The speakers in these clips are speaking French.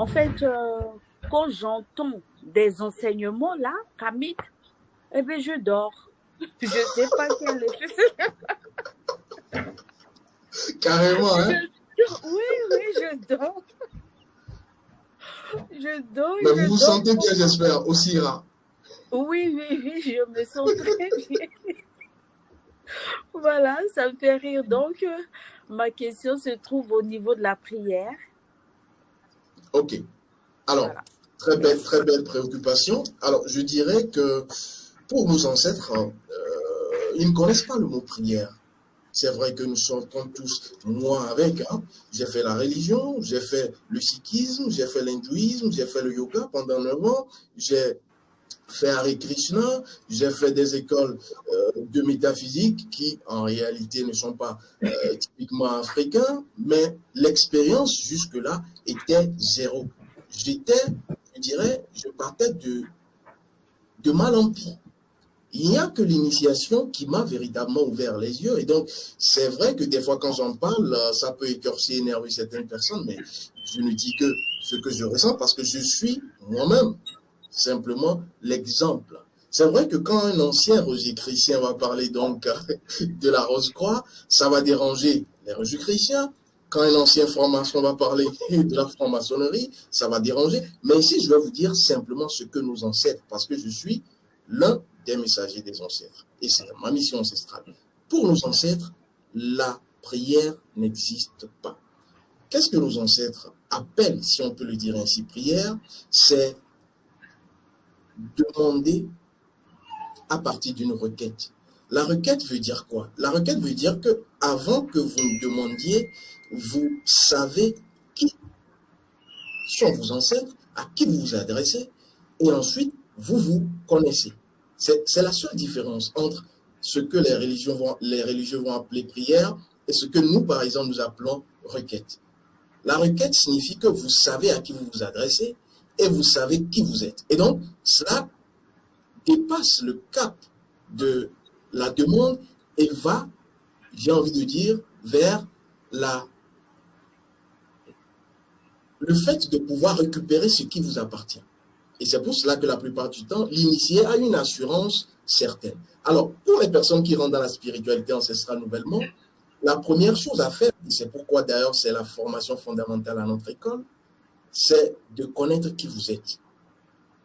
En fait, quand j'entends des enseignements là, Kamik, eh bien, je dors. Je ne sais pas quel effet. Carrément, hein? Oui, oui, je dors. Je dors, Mais vous je vous dors. sentez bien, j'espère, aussi rare. Oui, oui, oui, je me sens très bien. Voilà, ça me fait rire. Donc, ma question se trouve au niveau de la prière. Ok. Alors, Voilà, très merci. belle préoccupation. Alors, je dirais que pour nos ancêtres, ils ne connaissent pas le mot prière. C'est vrai que nous sortons tous, moi avec, hein. J'ai fait la religion, j'ai fait le sikhisme, j'ai fait l'hindouisme, j'ai fait le yoga pendant 9 ans, j'ai fait Hare Krishna, j'ai fait des écoles de métaphysique qui en réalité ne sont pas typiquement africains, mais l'expérience jusque-là était zéro. J'étais, je dirais, je partais de mal en pis. Il n'y a que l'initiation qui m'a véritablement ouvert les yeux. Et donc, c'est vrai que des fois, quand j'en parle, ça peut écorcher, énerver certaines personnes, mais je ne dis que ce que je ressens parce que je suis moi-même simplement l'exemple. C'est vrai que quand un ancien Rosicrucien va parler donc de la Rose-Croix, ça va déranger les Rosicruciens. Quand un ancien franc-maçon va parler de la franc-maçonnerie, ça va déranger. Mais ici, je vais vous dire simplement ce que nos ancêtres, parce que je suis l'un des messagers des ancêtres. Et c'est ma mission ancestrale. Pour nos ancêtres, la prière n'existe pas. Qu'est-ce que nos ancêtres appellent, si on peut le dire ainsi, prière? C'est demander à partir d'une requête. La requête veut dire quoi? La requête veut dire que avant que vous ne demandiez, vous savez qui sont vos ancêtres, à qui vous vous adressez, et ensuite vous vous connaissez. C'est la seule différence entre ce que les religieux vont appeler prière et ce que nous, par exemple, nous appelons requête. La requête signifie que vous savez à qui vous vous adressez et vous savez qui vous êtes. Et donc, cela dépasse le cap de la demande et va, j'ai envie de dire, vers le fait de pouvoir récupérer ce qui vous appartient. Et c'est pour cela que la plupart du temps, l'initié a une assurance certaine. Alors, pour les personnes qui rentrent dans la spiritualité ancestrale nouvellement, la première chose à faire, et c'est pourquoi d'ailleurs c'est la formation fondamentale à notre école, c'est de connaître qui vous êtes.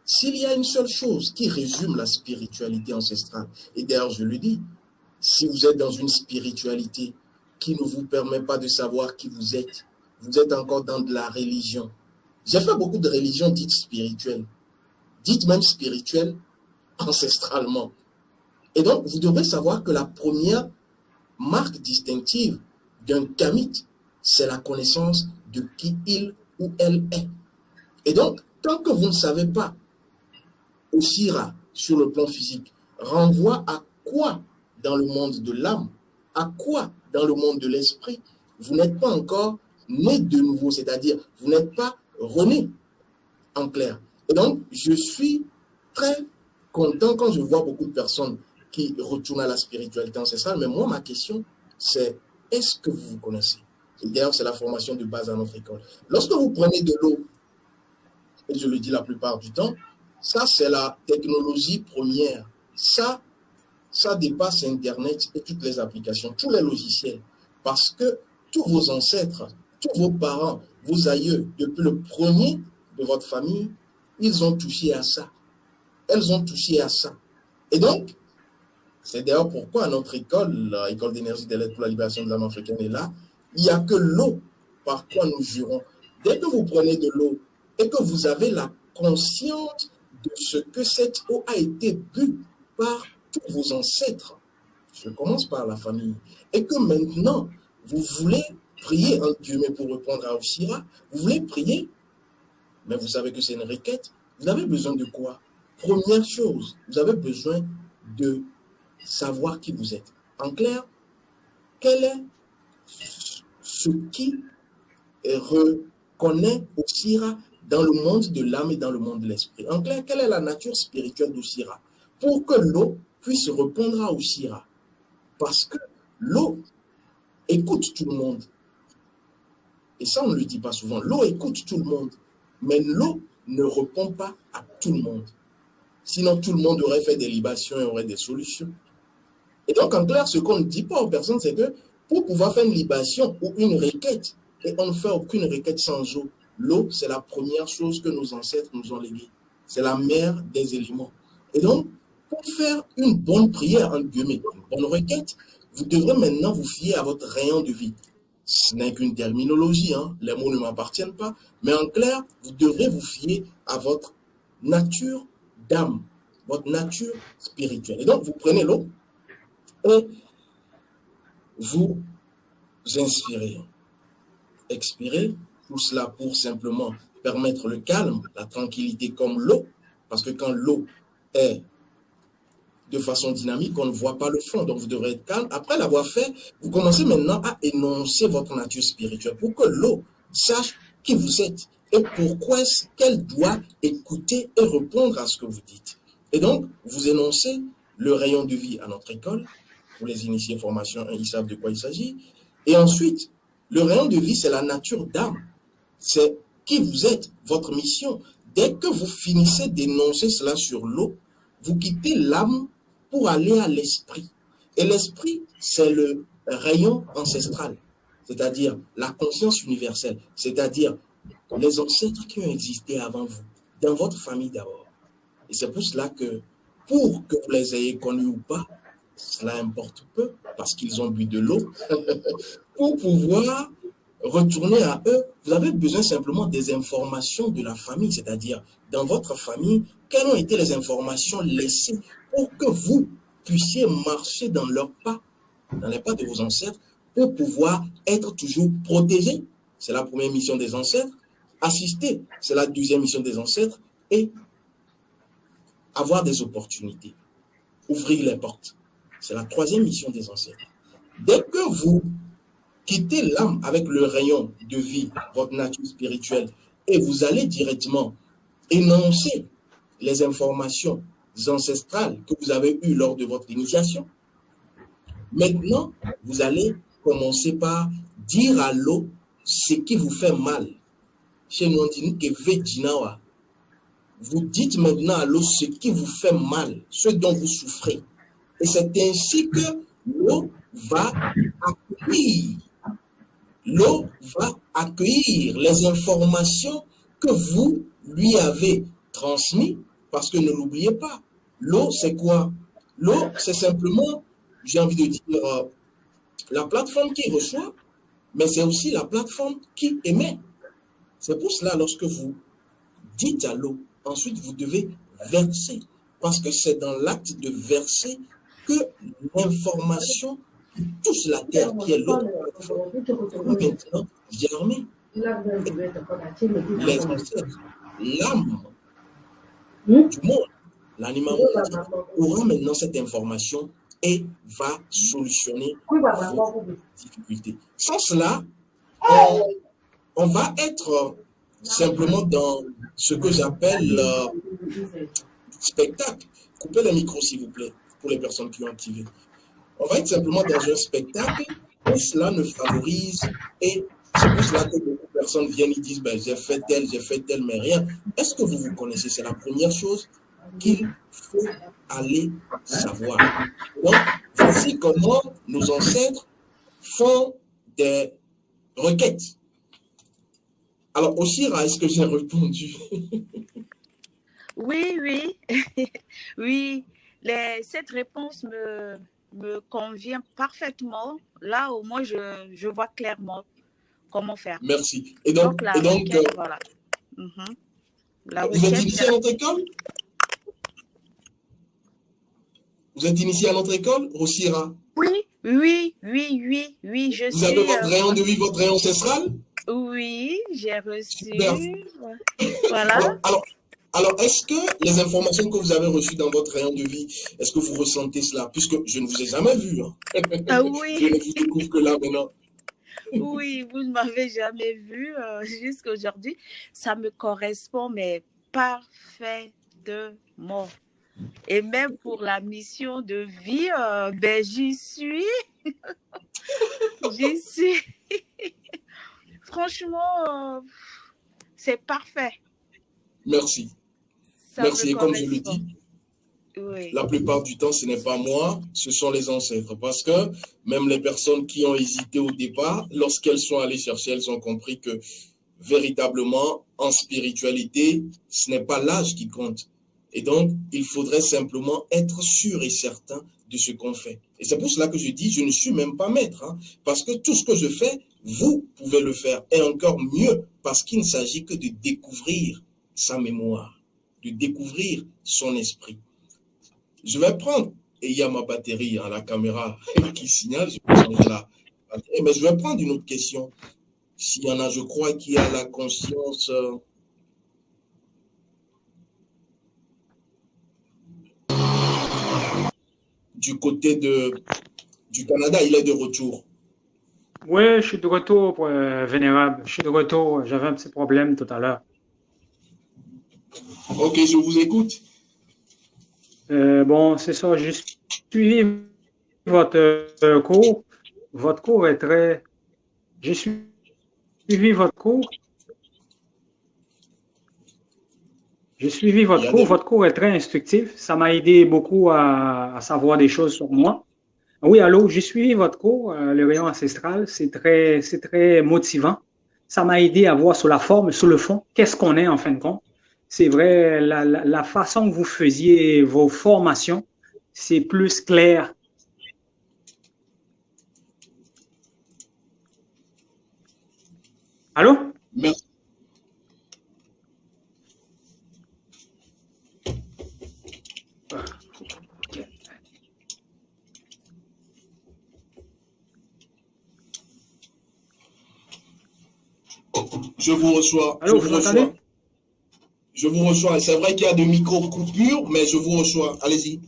S'il y a une seule chose qui résume la spiritualité ancestrale, et d'ailleurs je le dis, si vous êtes dans une spiritualité qui ne vous permet pas de savoir qui vous êtes encore dans de la religion. J'ai fait beaucoup de religions dites spirituelles, dites même spirituelles ancestralement. Et donc, vous devrez savoir que la première marque distinctive d'un kamite, c'est la connaissance de qui il ou elle est. Et donc, tant que vous ne savez pas, Osira, sur le plan physique, renvoie à quoi dans le monde de l'âme, à quoi dans le monde de l'esprit, vous n'êtes pas encore né de nouveau, c'est-à-dire vous n'êtes pas rené en clair. Et donc, je suis très content quand je vois beaucoup de personnes qui retournent à la spiritualité ancestrale, mais moi, ma question, c'est est-ce que vous vous connaissez? Et d'ailleurs, c'est la formation de base à notre école. Lorsque vous prenez de l'eau, et je le dis la plupart du temps, ça, c'est la technologie première. Ça dépasse Internet et toutes les applications, tous les logiciels. Parce que tous vos ancêtres, tous vos parents, vos aïeux, depuis le premier de votre famille, ils ont touché à ça. Elles ont touché à ça. Et donc, c'est d'ailleurs pourquoi notre école, l'école d'énergie de l'aide pour la libération de l'âme africaine est là. Il n'y a que l'eau par quoi nous jurons. Dès que vous prenez de l'eau et que vous avez la conscience de ce que cette eau a été bue par tous vos ancêtres, je commence par la famille, et que maintenant, vous voulez prier, en Dieu, mais pour répondre à Oshira, vous voulez prier, mais vous savez que c'est une requête, vous avez besoin de quoi? Première chose, vous avez besoin de savoir qui vous êtes. En clair, quel est ce qui reconnaît Oshira dans le monde de l'âme et dans le monde de l'esprit? En clair, quelle est la nature spirituelle d'Oshira? Pour que l'eau puisse répondre à Oshira. Parce que l'eau écoute tout le monde. Et ça, on ne le dit pas souvent. L'eau écoute tout le monde. Mais l'eau ne répond pas à tout le monde. Sinon, tout le monde aurait fait des libations et aurait des solutions. Et donc, en clair, ce qu'on ne dit pas aux personnes, c'est que pour pouvoir faire une libation ou une requête, et on ne fait aucune requête sans eau, l'eau, c'est la première chose que nos ancêtres nous ont léguée. C'est la mère des éléments. Et donc, pour faire une bonne prière, entre guillemets, une bonne requête, vous devrez maintenant vous fier à votre rayon de vie. Ce n'est qu'une terminologie, hein, les mots ne m'appartiennent pas, mais en clair, vous devrez vous fier à votre nature d'âme, votre nature spirituelle. Et donc, vous prenez l'eau et vous inspirez, expirez, tout cela pour simplement permettre le calme, la tranquillité comme l'eau, parce que quand l'eau est de façon dynamique, on ne voit pas le fond, donc vous devrez être calme. Après l'avoir fait, vous commencez maintenant à énoncer votre nature spirituelle pour que l'eau sache qui vous êtes et pourquoi est-ce qu'elle doit écouter et répondre à ce que vous dites. Et donc, vous énoncez le rayon de vie à notre école. Pour les initiés formation 1, ils savent de quoi il s'agit. Et ensuite, le rayon de vie, c'est la nature d'âme. C'est qui vous êtes, votre mission. Dès que vous finissez d'énoncer cela sur l'eau, vous quittez l'âme pour aller à l'esprit. Et l'esprit, c'est le rayon ancestral, c'est-à-dire la conscience universelle, c'est-à-dire les ancêtres qui ont existé avant vous, dans votre famille d'abord. Et c'est pour cela que, pour que vous les ayez connus ou pas, cela importe peu, parce qu'ils ont bu de l'eau. Pour pouvoir retourner à eux, vous avez besoin simplement des informations de la famille, c'est-à-dire dans votre famille, quelles ont été les informations laissées pour que vous puissiez marcher dans leurs pas, dans les pas de vos ancêtres, pour pouvoir être toujours protégé. C'est la première mission des ancêtres. Assister, c'est la deuxième mission des ancêtres. Et avoir des opportunités, ouvrir les portes. C'est la troisième mission des ancêtres. Dès que vous quittez l'âme avec le rayon de vie, votre nature spirituelle, et vous allez directement énoncer les informations ancestrales que vous avez eues lors de votre initiation. Maintenant, vous allez commencer par dire à l'eau ce qui vous fait mal. Chez nous, on dit que Vejinawa. Vous dites maintenant à l'eau ce qui vous fait mal, ce dont vous souffrez. Et c'est ainsi que l'eau va accueillir. L'eau va accueillir les informations que vous lui avez transmises, parce que ne l'oubliez pas, l'eau c'est quoi? L'eau c'est simplement, j'ai envie de dire, la plateforme qui reçoit, mais c'est aussi la plateforme qui émet. C'est pour cela, lorsque vous dites à l'eau, ensuite vous devez verser, parce que c'est dans l'acte de verser que l'information touche la terre, qui est l'eau, maintenant germer. Les ancêtres, l'âme du monde, l'animal aura maintenant cette information et va solutionner vos difficultés. Sans cela, on va être simplement dans ce que j'appelle spectacle. Coupez les micros, s'il vous plaît, pour les personnes qui ont activé. On va être simplement dans un spectacle où cela ne favorise, et c'est pour cela que beaucoup de personnes viennent et disent ben, j'ai fait tel, mais rien. Est-ce que vous vous connaissez? C'est la première chose qu'il faut aller savoir. Donc, voici comment nos ancêtres font des requêtes. Alors, Oshira, est-ce que j'ai répondu? Oui, oui, oui. Cette réponse me convient parfaitement. Là, au moins, je vois clairement comment faire. Merci. Donc la requête, voilà. La vous êtes initié à notre école? Vous êtes initié à notre école, Oshira? Oui, je vous avez votre rayon de vie, votre rayon ancestral? Oui, j'ai reçu. Super. Voilà. Alors, est-ce que les informations que vous avez reçues dans votre rayon de vie, est-ce que vous ressentez cela? Puisque je ne vous ai jamais vu. Hein. Ah oui. Je ne vous découvre que là maintenant. Oui, vous ne m'avez jamais vu jusqu'à aujourd'hui. Ça me correspond, mais parfaitement. Et même pour la mission de vie, ben, j'y suis. J'y suis. Franchement, c'est parfait. Merci. Ça peut Merci. Et comme je le correspondre. dis, Oui. la plupart du temps, ce n'est pas moi, ce sont les ancêtres. Parce que même les personnes qui ont hésité au départ, lorsqu'elles sont allées chercher, elles ont compris que véritablement, en spiritualité, ce n'est pas l'âge qui compte. Et donc, il faudrait simplement être sûr et certain de ce qu'on fait. Et c'est pour cela que je dis, je ne suis même pas maître. Hein, parce que tout ce que je fais, vous pouvez le faire. Et encore mieux, parce qu'il ne s'agit que de découvrir sa mémoire, de découvrir son esprit. Je vais prendre, et il y a ma batterie, hein, la caméra qui signale, je vais changer la batterie, mais je vais prendre une autre question. S'il y en a, je crois qu'il y a la conscience du côté du Canada, il est de retour. Oui, je suis de retour, Vénérable. Je suis de retour. J'avais un petit problème tout à l'heure. Ok, je vous écoute. Bon, c'est ça. J'ai suivi votre cours. Votre cours est très... J'ai suivi votre cours. J'ai suivi votre cours. Votre cours est très instructif. Ça m'a aidé beaucoup à savoir des choses sur moi. Oui, allô, j'ai suivi votre cours, le rayon ancestral. C'est très motivant. Ça m'a aidé à voir sur la forme, sur le fond, qu'est-ce qu'on est en fin de compte. C'est vrai, la façon que vous faisiez vos formations, c'est plus clair. Allô? Merci. Je vous reçois. Allô, vous entendez? Je vous reçois. C'est vrai qu'il y a de micro-coupures, mais je vous reçois. Allez-y.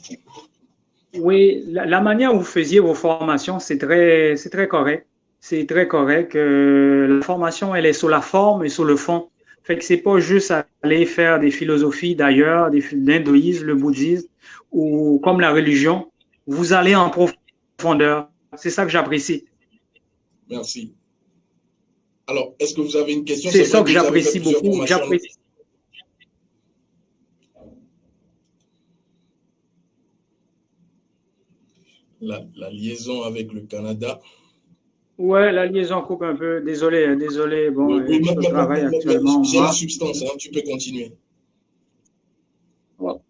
Oui, la manière où vous faisiez vos formations, c'est très correct. C'est très correct. La formation, elle est sur la forme et sur le fond. Fait que c'est pas juste aller faire des philosophies d'ailleurs, l'hindouisme, le bouddhisme ou comme la religion. Vous allez en profondeur. C'est ça que j'apprécie. Merci. Alors, est-ce que vous avez une question? C'est ça que j'apprécie beaucoup. J'apprécie. La liaison avec le Canada. Ouais, la liaison coupe un peu. Désolé. Bon, Oui, je suis au travail actuellement. J'ai la substance, hein, tu peux continuer.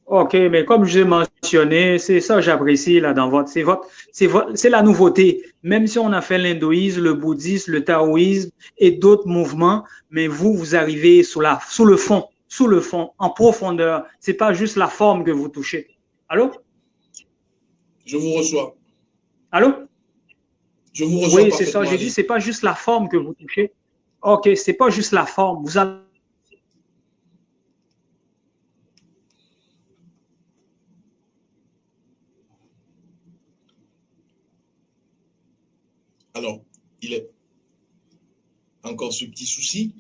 Ok, mais comme je l'ai mentionné, c'est ça que j'apprécie là dans c'est la nouveauté. Même si on a fait l'hindouisme, le bouddhisme, le taoïsme et d'autres mouvements, mais vous arrivez sous le fond, en profondeur. C'est pas juste la forme que vous touchez. Allô? Je vous reçois. Allô? Je vous reçois. Oui, c'est ça. J'ai dit, c'est pas juste la forme que vous touchez. Ok, c'est pas juste la forme. Vous allez. Alors, il est encore ce petit souci.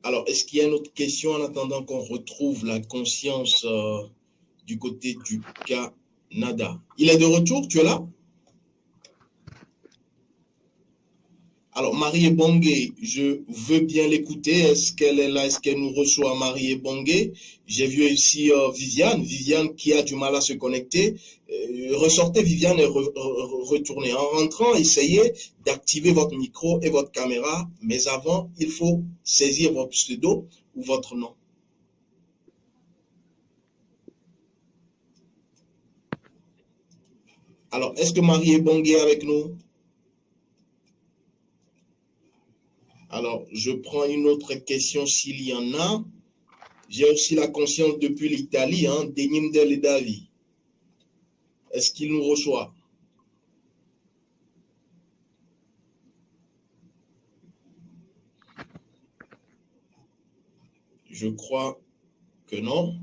Alors, est-ce qu'il y a une autre question en attendant qu'on retrouve la conscience du côté du Canada? Il est de retour, tu es là? Alors, Marie Ebongue, je veux bien l'écouter. Est-ce qu'elle est là? Est-ce qu'elle nous reçoit, Marie Ebongue? J'ai vu ici Viviane qui a du mal à se connecter. Ressortez Viviane et retournez. En rentrant, essayez d'activer votre micro et votre caméra. Mais avant, il faut saisir votre pseudo ou votre nom. Alors, est-ce que Marie Ebongue est avec nous? Alors, je prends une autre question s'il y en a. J'ai aussi la conscience depuis l'Italie, hein, Denim Del Davi. Est-ce qu'il nous reçoit? Je crois que non.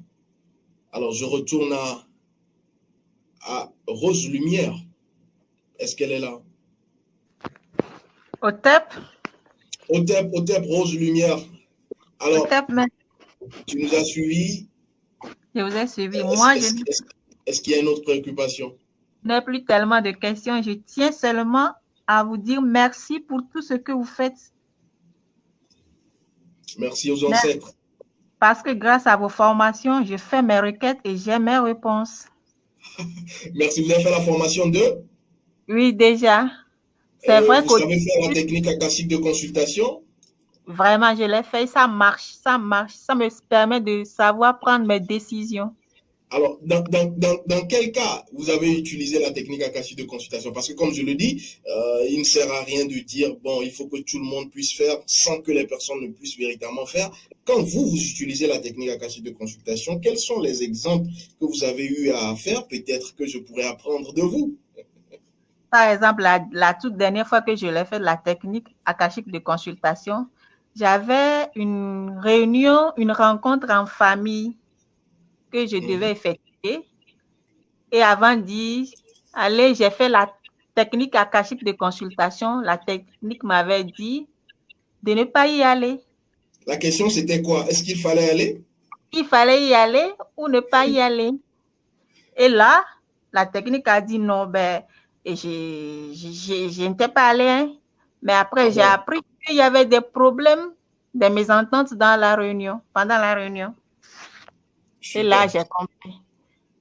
Alors, je retourne à Rose Lumière. Est-ce qu'elle est là? Otep, Rose Lumière. Alors, Otep, tu nous as suivis. je vous ai suivi. Est-ce qu'il y a une autre préoccupation? Je n'ai plus tellement de questions. Je tiens seulement à vous dire merci pour tout ce que vous faites. Merci aux ancêtres. Parce que grâce à vos formations, je fais mes requêtes et j'ai mes réponses. Merci. Vous avez fait la formation de? Oui, déjà. C'est vrai Vous savez faire la technique akashique de consultation? Vraiment, je l'ai fait, ça marche, ça marche. Ça me permet de savoir prendre mes décisions. Alors, dans quel cas vous avez utilisé la technique akashique de consultation? Parce que comme je le dis, il ne sert à rien de dire, bon, il faut que tout le monde puisse faire sans que les personnes ne puissent véritablement faire. Quand vous utilisez la technique akashique de consultation, quels sont les exemples que vous avez eu à faire? Peut-être que je pourrais apprendre de vous. Par exemple, la toute dernière fois que je l'ai fait, la technique akashique de consultation, j'avais une réunion, une rencontre en famille que je devais effectuer. Et avant d'y aller, j'ai fait la technique akashique de consultation. La technique m'avait dit de ne pas y aller. La question, c'était quoi? Est-ce qu'il fallait aller? Il fallait y aller ou ne pas y aller. Et là, la technique a dit non, ben, et je n'étais pas allée. Hein. Mais après, j'ai appris qu'il y avait des problèmes, des mésententes dans la réunion, pendant la réunion. Super. Et là, j'ai compris.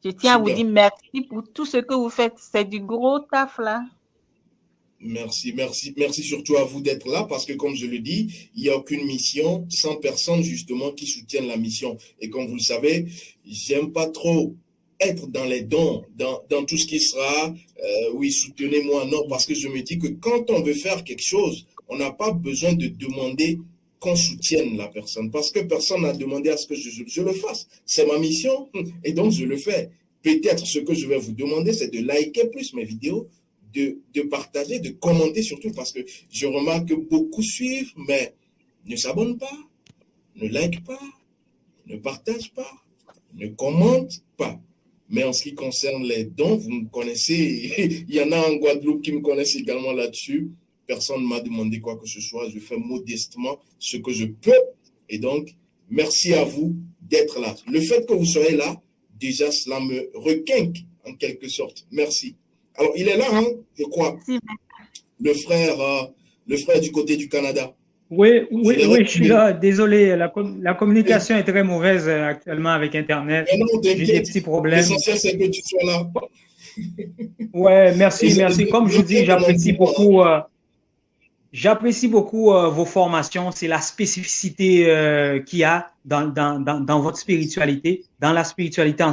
Je tiens à vous dire merci pour tout ce que vous faites. C'est du gros taf là. Merci, merci, merci surtout à vous d'être là parce que comme je le dis, il n'y a aucune mission sans personne justement qui soutiennent la mission. Et comme vous le savez, j'aime pas trop être dans les dons, dans tout ce qui sera, oui, soutenez-moi, non, parce que je me dis que quand on veut faire quelque chose, on n'a pas besoin de demander qu'on soutienne la personne parce que personne n'a demandé à ce que je le fasse. C'est ma mission et donc je le fais. Peut-être ce que je vais vous demander, c'est de liker plus mes vidéos, de partager, de commenter surtout parce que je remarque que beaucoup suivent, mais ne s'abonnent pas, ne like pas, ne partagent pas, ne commentent pas. Mais en ce qui concerne les dons, vous me connaissez, il y en a en Guadeloupe qui me connaissent également là-dessus. Personne ne m'a demandé quoi que ce soit. Je fais modestement ce que je peux. Et donc, merci à vous d'être là. Le fait que vous soyez là, déjà, cela me requinque en quelque sorte. Merci. Alors, il est là, hein, je crois. Le frère du côté du Canada. Oui, je suis là. Désolé, la communication est très mauvaise actuellement avec Internet. J'ai des petits problèmes. L'essentiel, c'est que tu sois là. Ouais, merci. Comme je vous dis, j'apprécie beaucoup vos formations. C'est la spécificité qu'il y a dans votre spiritualité, dans la spiritualité